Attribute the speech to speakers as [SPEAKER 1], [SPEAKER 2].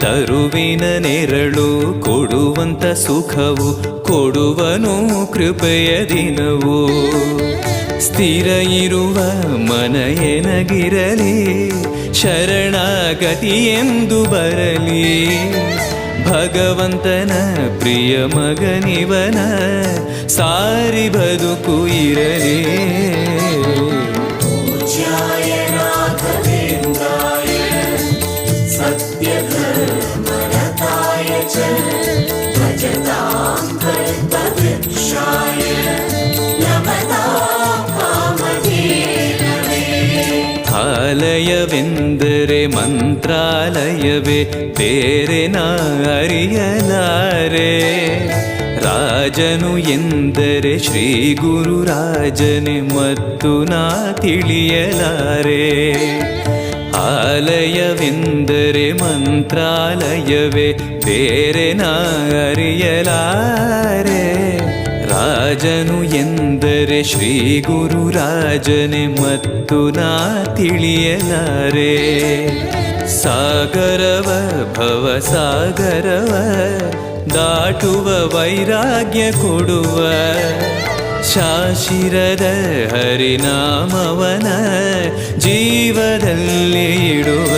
[SPEAKER 1] ತರುವಿನ ನೆರಳು ಕೊಡುವಂತ ಸುಖವು ಕೊಡುವನು ಕೃಪೆಯ ದಿನವು. ಸ್ಥಿರ ಇರುವ ಮನ ಎನಗಿರಲಿ ಶರಣಾಗತಿ ಎಂದು ಬರಲಿ. ಭಗವಂತನ ಪ್ರಿಯ ಮಗನಿವನ ಸಾರಿ ಬದುಕು ಇರಲಿ. ಆಲಯವೆಂದರೆ ಮಂತ್ರಾಲಯವೇ ಬೇರೆ ನಾ ಅರಿಯಲಾರೆ. ರಾಜನು ಎಂದರೆ ಶ್ರೀ ಗುರು ರಾಜನೇ ಮತ್ತು ನಾ ತಿಳಿಯಲಾರೆ. ಆಲಯವೆಂದರೆ ಮಂತ್ರಾಲಯವೇ ಬೇರೆ ನಾ ಅರಿಯಲಾರೆ. ರಾಜನು ಎಂದರೆ ಶ್ರೀ ಗುರು ರಾಜನೇ ಮತ್ತು ನಾ ತಿಳಿಯಲಾರೆ. ಸಾಗರವ ಭವ ಸಾಗರವ ದಾಟುವ ವೈರಾಗ್ಯ ಕೊಡುವ ಶಾಶಿರದ ಹರಿನಾಮವನ ಜೀವದಲ್ಲಿ ಇಡುವ.